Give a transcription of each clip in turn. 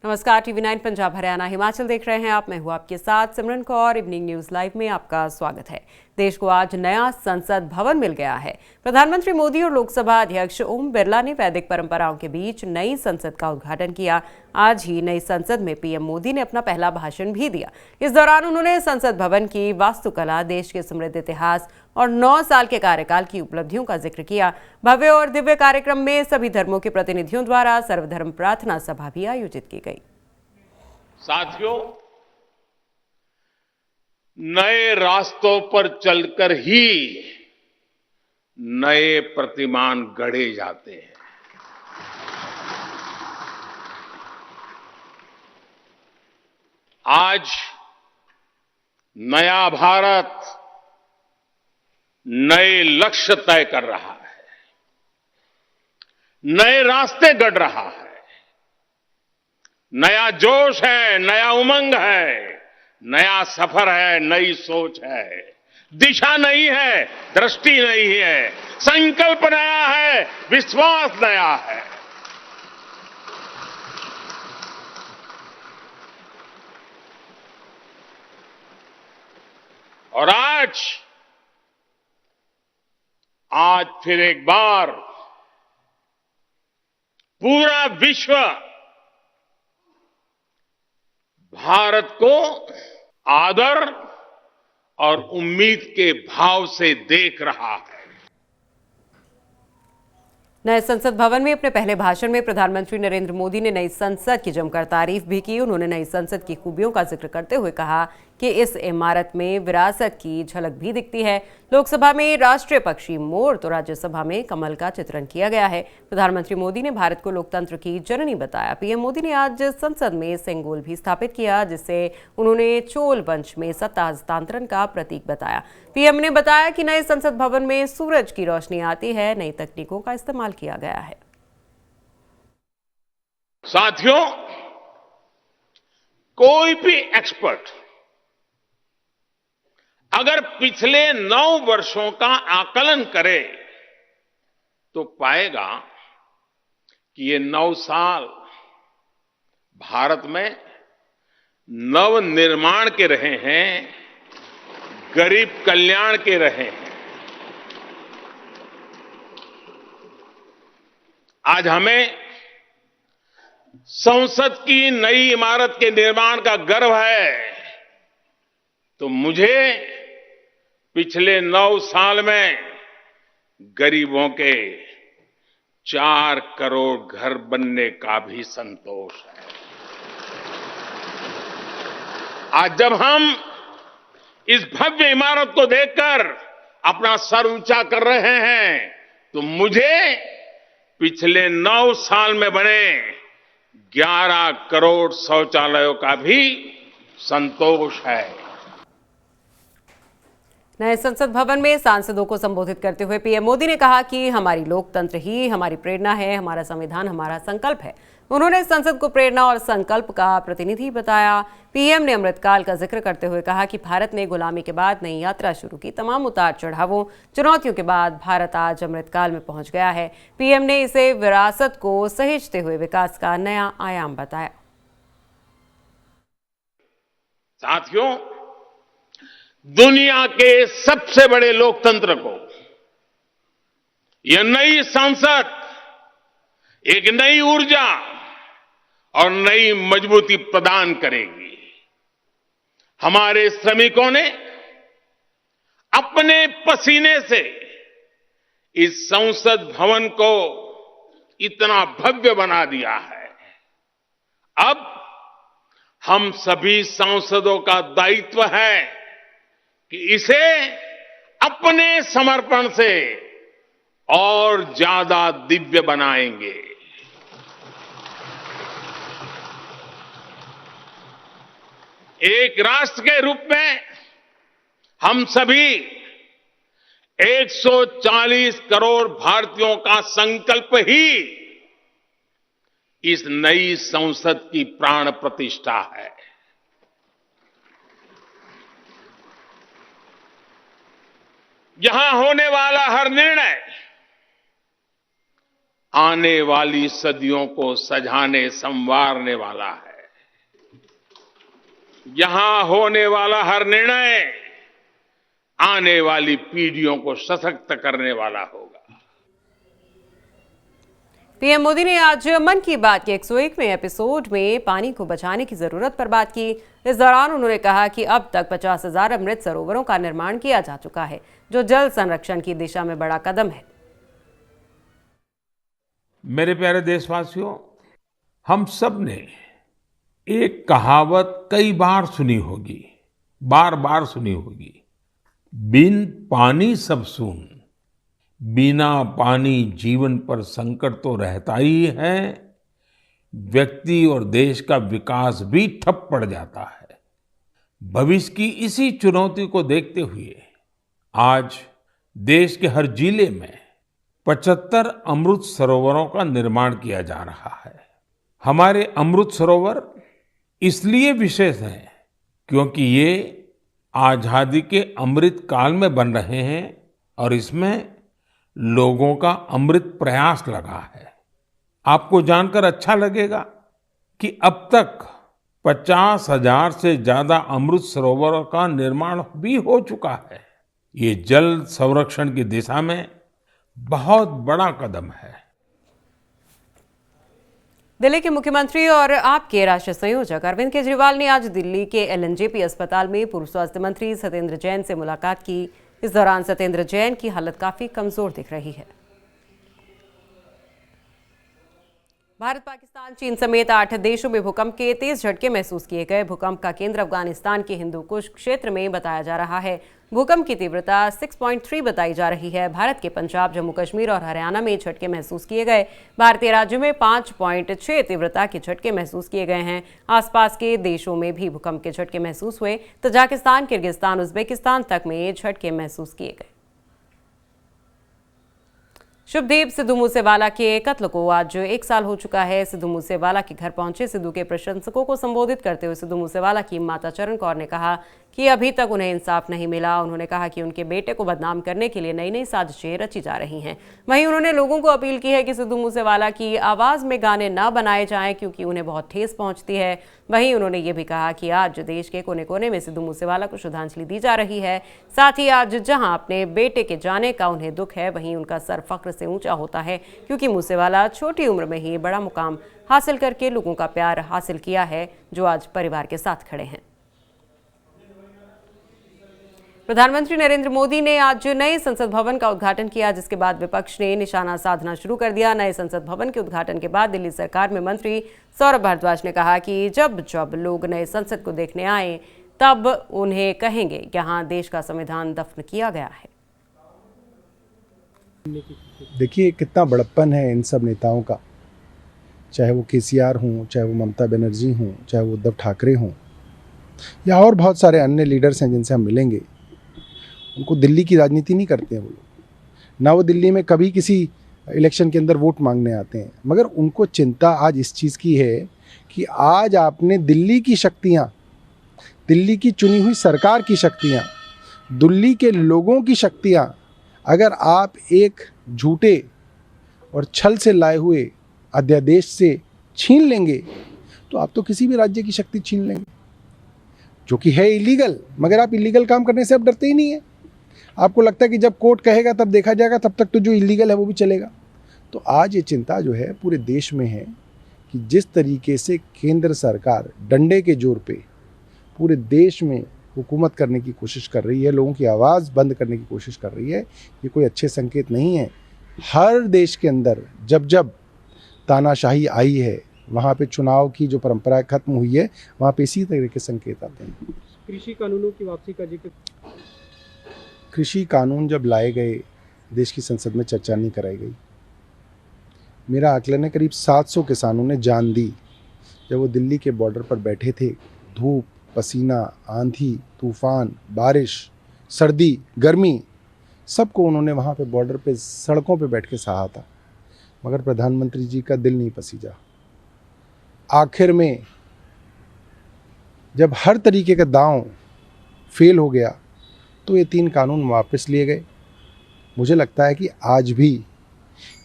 नमस्कार, टीवी9 पंजाब हरियाणा हिमाचल देख रहे हैं आप। मैं हूं आपके साथ सिमरन कौर। इवनिंग न्यूज लाइव में आपका स्वागत है। देश को आज नया संसद भवन मिल गया है। प्रधानमंत्री मोदी और लोकसभा अध्यक्ष ओम बिरला ने वैदिक परंपराओं के बीच नई संसद का उद्घाटन किया। आज ही नई संसद में पीएम मोदी ने अपना पहला भाषण भी दिया। इस दौरान उन्होंने संसद भवन की वास्तुकला, देश के समृद्ध इतिहास और 9 साल के कार्यकाल की उपलब्धियों का जिक्र किया। भव्य और दिव्य कार्यक्रम में सभी धर्मों के प्रतिनिधियों द्वारा सर्वधर्म प्रार्थना सभा भी आयोजित की गई। साथियों, नए रास्तों पर चलकर ही नए प्रतिमान गढ़े जाते हैं। आज नया भारत नए लक्ष्य तय कर रहा है, नए रास्ते गढ़ रहा है। नया जोश है, नया उमंग है, नया सफर है, नई सोच है। दिशा नई है, दृष्टि नई है, संकल्प नया है, विश्वास नया है। और आज फिर एक बार पूरा विश्व भारत को आदर और उम्मीद के भाव से देख रहा है। नए संसद भवन में अपने पहले भाषण में प्रधानमंत्री नरेंद्र मोदी ने नई संसद की जमकर तारीफ भी की। उन्होंने नई संसद की खूबियों का जिक्र करते हुए कहा कि इस इमारत में विरासत की झलक भी दिखती है। लोकसभा में राष्ट्रीय पक्षी मोर तो राज्यसभा में कमल का चित्रण किया गया है। प्रधानमंत्री मोदी ने भारत को लोकतंत्र की जननी बताया। पीएम मोदी ने आज संसद में सेंगोल भी स्थापित किया, जिसे उन्होंने चोल वंश में सत्ता हस्तांतरण का प्रतीक बताया। पीएम ने बताया कि नए संसद भवन में सूरज की रोशनी आती है, नई तकनीकों का इस्तेमाल किया गया है। साथियों, कोई भी एक्सपर्ट अगर पिछले 9 वर्षों का आकलन करे तो पाएगा कि ये 9 साल भारत में नव निर्माण के रहे हैं, गरीब कल्याण के रहे हैं। आज हमें संसद की नई इमारत के निर्माण का गर्व है, तो मुझे पिछले 9 साल में गरीबों के 4 करोड़ घर बनने का भी संतोष है। आज जब हम इस भव्य इमारत को देखकर अपना सर ऊंचा कर रहे हैं, तो मुझे पिछले 9 साल में बने 11 करोड़ शौचालयों का भी संतोष है। नए संसद भवन में सांसदों को संबोधित करते हुए पीएम मोदी ने कहा कि हमारी लोकतंत्र ही हमारी प्रेरणा है, हमारा संविधान हमारा संकल्प है। उन्होंने संसद को प्रेरणा और संकल्प का प्रतिनिधि बताया। पीएम ने अमृतकाल का जिक्र करते हुए कहा कि भारत ने गुलामी के बाद नई यात्रा शुरू की। तमाम उतार चढ़ावों, चुनौतियों के बाद भारत आज अमृतकाल में पहुंच गया है। पीएम ने इसे विरासत को सहेजते हुए विकास का नया आयाम बताया। साथियों, दुनिया के सबसे बड़े लोकतंत्र को यह नई संसद एक नई ऊर्जा और नई मजबूती प्रदान करेगी। हमारे श्रमिकों ने अपने पसीने से इस संसद भवन को इतना भव्य बना दिया है। अब हम सभी सांसदों का दायित्व है कि इसे अपने समर्पण से और ज्यादा दिव्य बनाएंगे। एक राष्ट्र के रूप में हम सभी 140 करोड़ भारतीयों का संकल्प ही इस नई संसद की प्राण प्रतिष्ठा है। यहां होने वाला हर निर्णय आने वाली सदियों को सजाने संवारने वाला है। यहां होने वाला हर निर्णय आने वाली पीढ़ियों को सशक्त करने वाला होगा। पीएम मोदी ने आज मन की बात के 101वें एपिसोड में पानी को बचाने की जरूरत पर बात की। इस दौरान उन्होंने कहा कि अब तक 50,000 अमृत सरोवरों का निर्माण किया जा चुका है, जो जल संरक्षण की दिशा में बड़ा कदम है। मेरे प्यारे देशवासियों, हम सब ने एक कहावत कई बार सुनी होगी, बार बार सुनी होगी, बिन पानी सब सून। बिना पानी जीवन पर संकट तो रहता ही है, व्यक्ति और देश का विकास भी ठप पड़ जाता है। भविष्य की इसी चुनौती को देखते हुए आज देश के हर जिले में 75 अमृत सरोवरों का निर्माण किया जा रहा है। हमारे अमृत सरोवर इसलिए विशेष हैं क्योंकि ये आजादी के अमृत काल में बन रहे हैं और इसमें लोगों का अमृत प्रयास लगा है। आपको जानकर अच्छा लगेगा कि अब तक 50,000 से ज्यादा अमृत सरोवरों का निर्माण भी हो चुका है। ये जल संरक्षण की दिशा में बहुत बड़ा कदम है। दिल्ली के मुख्यमंत्री और आपके राष्ट्रीय संयोजक अरविंद केजरीवाल ने आज दिल्ली के एलएनजेपी अस्पताल में पूर्व स्वास्थ्य मंत्री सत्येंद्र जैन से मुलाकात की। इस दौरान सत्येंद्र जैन की हालत काफी कमजोर दिख रही है। भारत, पाकिस्तान, चीन समेत 8 देशों में भूकंप के तेज झटके महसूस किए गए। भूकंप का केंद्र अफगानिस्तान के हिंदू कुश क्षेत्र में बताया जा रहा है। भूकंप की तीव्रता 6.3 बताई जा रही है। भारत के पंजाब, जम्मू कश्मीर और हरियाणा में झटके महसूस किए गए। भारतीय राज्यों में 5.6 तीव्रता के झटके महसूस किए गए हैं। आसपास के देशों में भी भूकंप के झटके महसूस हुए। तजाकिस्तान, किर्गिस्तान, उज्बेकिस्तान तक में झटके महसूस किए गए। शुभदीप सिद्धू मूसेवाला के कत्ल को आज 1 साल हो चुका है। सिद्धू मूसेवाला के घर पहुंचे सिद्धू के प्रशंसकों को संबोधित करते हुए सिद्धू मूसेवाला की माता चरण कौर ने कहा कि अभी तक उन्हें इंसाफ नहीं मिला। उन्होंने कहा कि उनके बेटे को बदनाम करने के लिए नई नई साजिशें रची जा रही हैं। वहीं उन्होंने लोगों को अपील की है कि सिद्धू मूसेवाला की आवाज में गाने न बनाए जाएं क्योंकि उन्हें बहुत ठेस पहुंचती है। वहीं उन्होंने ये भी कहा कि आज देश के कोने कोने में सिद्धू मूसेवाला को श्रद्धांजलि दी जा रही है। साथ ही आज जहां अपने बेटे के जाने का उन्हें दुख है, वहीं उनका सर फख्र से ऊंचा होता है क्योंकि मूसेवाला छोटी उम्र में ही बड़ा मुकाम हासिल करके लोगों का प्यार हासिल किया है, जो आज परिवार के साथ खड़े हैं। प्रधानमंत्री नरेंद्र मोदी ने आज नए संसद भवन का उद्घाटन किया, जिसके बाद विपक्ष ने निशाना साधना शुरू कर दिया। नए संसद भवन के उद्घाटन के बाद दिल्ली सरकार में मंत्री सौरभ भारद्वाज ने कहा कि जब जब लोग नए संसद को देखने आए तब उन्हें कहेंगे यहाँ देश का संविधान दफन किया गया है। देखिए कितना बड़प्पन है इन सब नेताओं का, चाहे वो केसीआर हों, चाहे वो ममता बनर्जी हों, चाहे वो उद्धव ठाकरे हों या और बहुत सारे अन्य लीडर्स हैं जिनसे हम मिलेंगे। उनको दिल्ली की राजनीति नहीं करते हैं वो लोग, ना वो दिल्ली में कभी किसी इलेक्शन के अंदर वोट मांगने आते हैं, मगर उनको चिंता आज इस चीज़ की है कि आज आपने दिल्ली की शक्तियाँ, दिल्ली की चुनी हुई सरकार की शक्तियाँ, दिल्ली के लोगों की शक्तियाँ अगर आप एक झूठे और छल से लाए हुए अध्यादेश से छीन लेंगे तो आप तो किसी भी राज्य की शक्ति छीन लेंगे, जो कि है इलीगल। मगर आप इलीगल काम करने से आप डरते ही नहीं है। आपको लगता है कि जब कोर्ट कहेगा तब देखा जाएगा, तब तक तो जो इलीगल है वो भी चलेगा। तो आज ये चिंता जो है पूरे देश में है कि जिस तरीके से केंद्र सरकार डंडे के जोर पे पूरे देश में हुकूमत करने की कोशिश कर रही है, लोगों की आवाज़ बंद करने की कोशिश कर रही है, ये कोई अच्छे संकेत नहीं है। हर देश के अंदर जब जब तानाशाही आई है, वहाँ पे चुनाव की जो परंपरा खत्म हुई है, वहाँ पे इसी तरह के संकेत आते हैं। कृषि कानूनों की वापसी का जिक्र, कृषि कानून जब लाए गए देश की संसद में चर्चा नहीं कराई गई। मेरा आकलन है करीब 700 किसानों ने जान दी जब वो दिल्ली के बॉर्डर पर बैठे थे। धूप, पसीना, आंधी, तूफान, बारिश, सर्दी, गर्मी, सबको उन्होंने वहाँ पे बॉर्डर पे सड़कों पे बैठ के सहा था, मगर प्रधानमंत्री जी का दिल नहीं पसीजा। आखिर में जब हर तरीके का दांव फेल हो गया तो ये 3 कानून वापस लिए गए। मुझे लगता है कि आज भी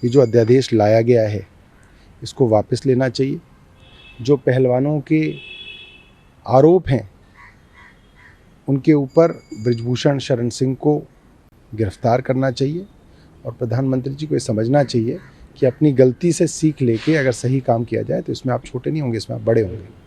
ये जो अध्यादेश लाया गया है इसको वापस लेना चाहिए। जो पहलवानों के आरोप हैं उनके ऊपर बृजभूषण शरण सिंह को गिरफ्तार करना चाहिए और प्रधानमंत्री जी को ये समझना चाहिए कि अपनी गलती से सीख लेके अगर सही काम किया जाए तो इसमें आप छोटे नहीं होंगे, इसमें आप बड़े होंगे।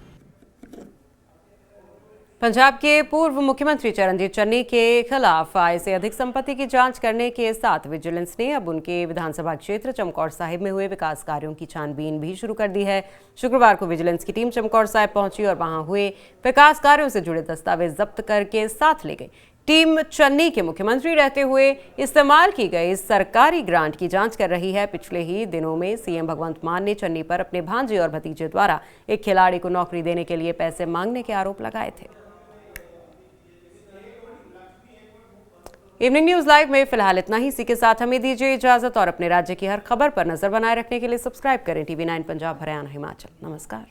पंजाब के पूर्व मुख्यमंत्री चरणजीत चन्नी के खिलाफ आय से अधिक संपत्ति की जांच करने के साथ विजिलेंस ने अब उनके विधानसभा क्षेत्र चमकौर साहिब में हुए विकास कार्यों की छानबीन भी शुरू कर दी है। शुक्रवार को विजिलेंस की टीम चमकौर साहिब पहुंची और वहां हुए विकास कार्यों से जुड़े दस्तावेज जब्त करके साथ ले गई। टीम चन्नी के मुख्यमंत्री रहते हुए इस्तेमाल की गई सरकारी ग्रांट की जांच कर रही है। पिछले ही दिनों में सीएम भगवंत मान ने चन्नी पर अपने भांजे और भतीजे द्वारा एक खिलाड़ी को नौकरी देने के लिए पैसे मांगने के आरोप लगाए थे। इवनिंग न्यूज लाइव में फिलहाल इतना ही। इसी के साथ हमें दीजिए इजाजत और अपने राज्य की हर खबर पर नजर बनाए रखने के लिए सब्सक्राइब करें टीवी 9 पंजाब हरियाणा हिमाचल। नमस्कार।